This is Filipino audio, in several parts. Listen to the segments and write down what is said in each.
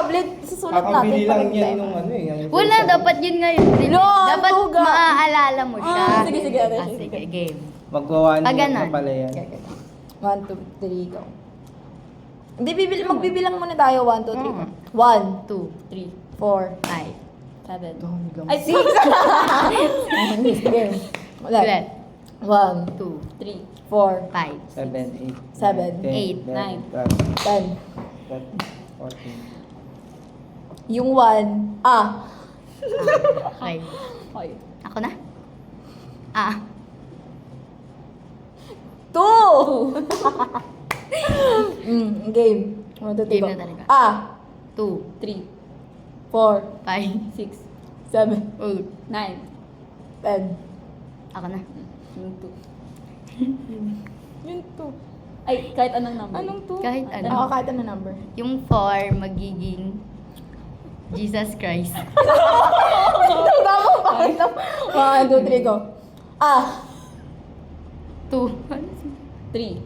tablet, susulat natin. Kakabili lang pag- yan nung ano eh. Wala, dapat yun nga yun. No, Dapat tuga. maaalala mo siya. Sige, sige, ate, Ah, sige. sige, game. Magwa-1 Pag year na ganon. pala yan. 1, 2, 3, go. Hindi, magbibilang muna tayo. 1, 2, 3, 4. 1, 2, 3, 4, 5, 7. Dami lang. Ay, 6! Sige. Ulit. 1, 2, 3, 4, 5, 7, 8, 7, 8, 9, 12, 10. 13, 14. Yung 1, Okay. Okay. Ako na? Ah. 2! Game. 1, 2, 3, Game go. na talaga. 2, 3, 4, 5, 6, 7, 8. 9, 10. Ako na. Yung 2. Yung 2. Ay, kahit anong number. Anong 2? Kahit ano. Oo, kahit anong number. Yung 4 magiging Jesus Christ. Tama ba? 1, 2, 3, go. 2. 3.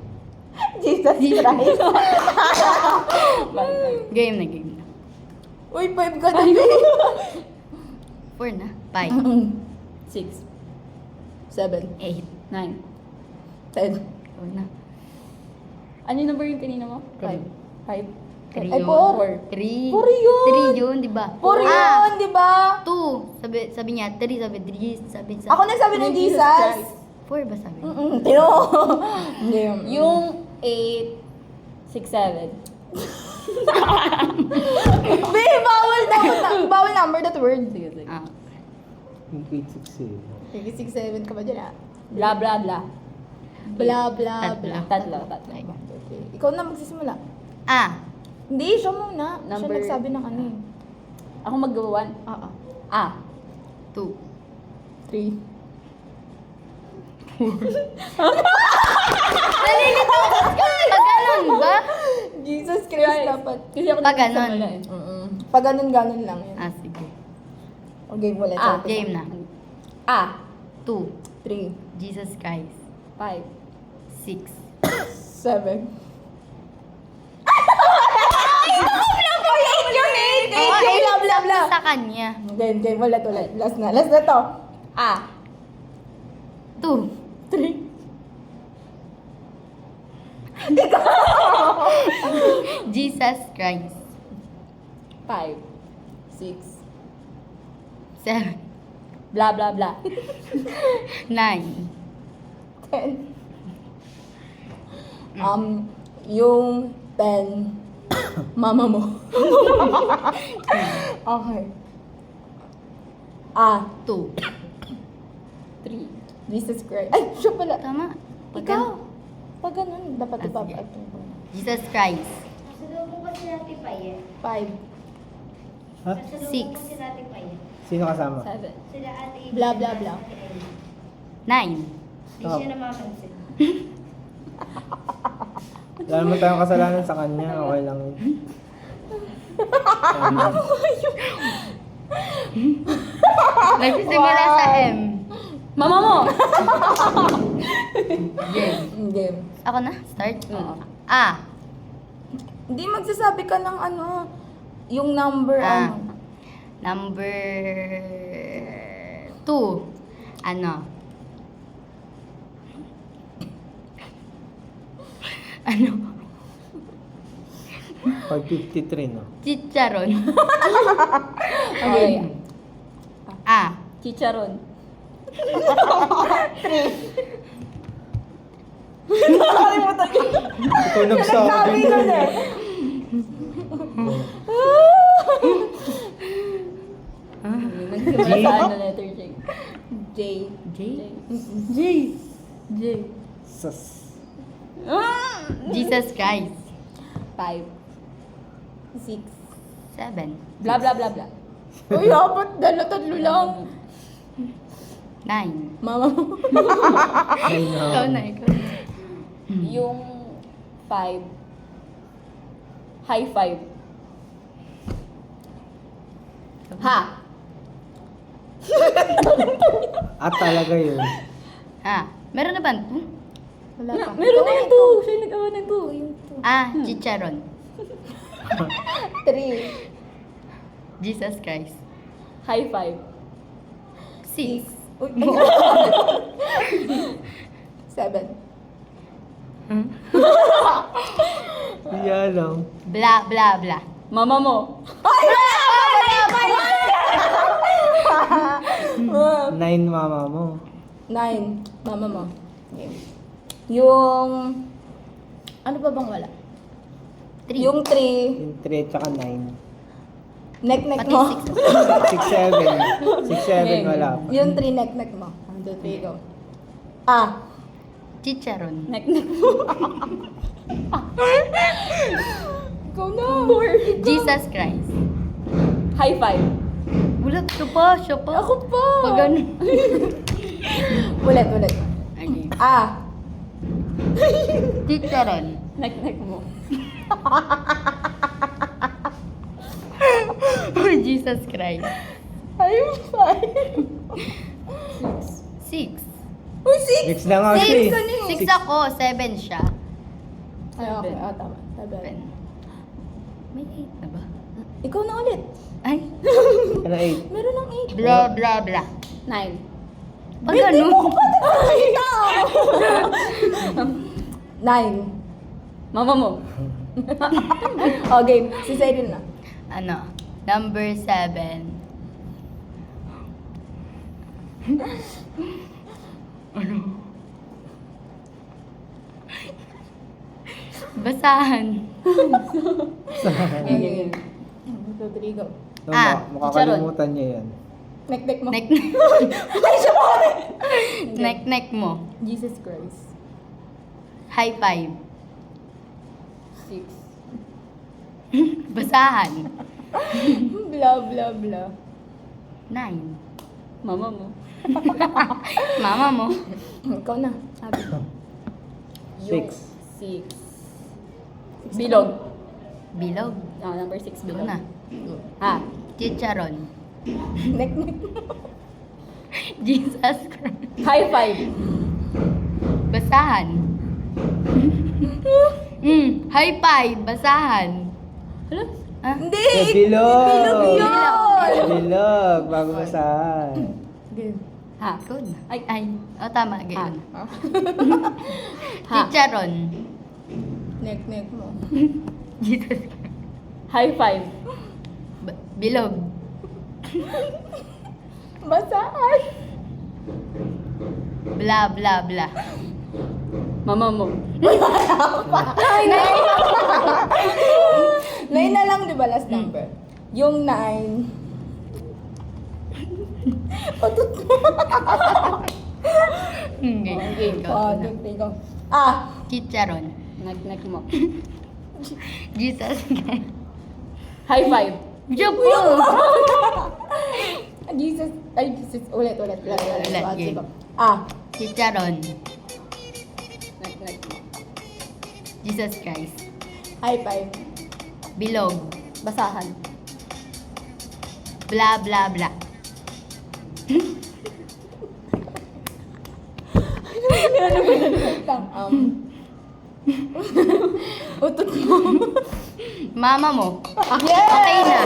Jesus Christ. Game na, game na. Uy, 5 ka na. 4 na. 5, 6, 7, 8. 9, 10. Ikaw na. Ano yung number yung kanina mo? 5. 5. 3 Ay, yun. 4. 3. 4 yun. 3 yun, di ba? 4 yun, di ba? 2. Sabi niya, 3, sabi 3, sabi sa... Ako nagsabi ng Jesus. 4 ba sabi? Tino. Yung 8, 6, 7. Be, bawal dapat. Bawal number that word. Sige, sige. Ah. Yung 8, 6, 7. Sige, 6, 7 ka ba dyan Blah, blah, blah. Blah, blah, Tatlo. blah. Tatlo. Ay. Okay. Ikaw na magsisimula. Hindi, siya muna. Siya Number- nagsabi ng ano eh. Ako mag-1. Oo. 2. 3. Nalilito ka! Pag ganun ba? Jesus Christ dapat. Kasi ako Pag ganun. nagsasamala eh. Pag ganun lang yun. Sige. Okay, wala. Game na. 2. 3, Jesus Christ. 5. 6. 7. Oh, blah, blah. Sa kanya. Game, wala to. Last na to. 2. 3. Jesus Christ. 5. 6. 7. Blah, blah, blah. 9. 10. Yung pen, mama mo. Okay. 2. 3. Jesus Christ. Ay, siya pala. Tama. Pag Ikaw. ganun. Pag ganun, dapat Sige. ipap-up. Jesus Christ. 5. Ha? 6. Sino kasama? 7. Blah, blah, blah. 9. Wala naman tayong kasalanan sa kanya. Okay lang yun. Nagsisimula sa M. Mama mo! Game. Ako na? Start? Oo. Hindi magsasabi ka ng ano, yung number, Number 2. Ano? Ano? 553, no? Chicharon. Okay. Chicharon. Ikaw nagsabi nun eh. Nagsimula sa ano letter J. J. J? J. J. Sus. Jesus Christ. 5. 6. 7. Blah, blah, blah, blah. Uy, dapat tatlo lang. 9. Mama mo. Ay, no. Ikaw na, ikaw na. Yung 5. High five. Ha! At talaga yun. Meron na ba ito? Wala pa. Meron na yung 2. Siya yung nagawa ng 2. Yung Chicharon. 3. Jesus Christ. High five. 6. Uy, 7. Hindi alam. Bla bla bla. Mama mo. 9 mama mo. 9. Mama mo. Okay. Yung... Ano pa bang wala? 3. Yung 3. Yung 3 tsaka 9. Neck Pati mo. 6, 7. 6, 7 wala pa. Yung 3 neck mo. 1, 2, 3, go. Ah. Chicharon. Neck mo. Go na. 4. Jesus Christ. High five. Wala, siya pa. Ako pa. Pag ano. Ulit. Okay. Ah. Chicharon. Neck mo. Jesus Christ. Ayun, 5. 6. Uy, 6. 6 na nga siya eh. 6 ako, 7 siya. Ay, okay. Oh, tama. 7. 7. May 8 na ba? Ikaw na ulit. Ay. Ano 8? Meron ng 8. Bla bla bla. 9. Pag ano? 9. Mama mo. Oh, game. Si Cyril na. Ano? Number 7. Ano? Basahan. Okay. Rodrigo. No, Ah, makakalimutan niya yan. Neck mo. Neck. Ay, siya mo! Neck mo. Jesus Christ. High five. 6. Basahan. Blah, blah, blah. 9. Mama mo. Mama mo. Ikaw na. Sabi. 6. 6. Bilog. Bilog. Ah, number 6 Ito bilog. na. Ha. Chicharon. Neck. Jesus Christ. High five. Basahan. High five. Basahan. Hala? Ah? Hindi! Bilog! Bilog! Bilog! Bago basahan. Game. Ha. Ikaw na. Ay. Ay. O, tama. Ganyan. Ah. Ha. Chicharon. Neck mo. Jesus Christ. High five. Bilog. Basahan. Bla bla bla. Mama mo. 9 na lang, di ba, last number? Yung 9. Patut mo. Okay. Game. Ikaw Oh, na. game. Go. Ah. Chicharon. Neck mo. Jesus Christ. High five. Diyan po. Jesus. Ay, Jesus. Ulit. Ulit, game. Sige. Ah. Chicharon. Neck mo. Jesus Christ. High five. Bilog. Basahan. Bla bla bla. Utot mo. Mama mo. Yes! Okay na.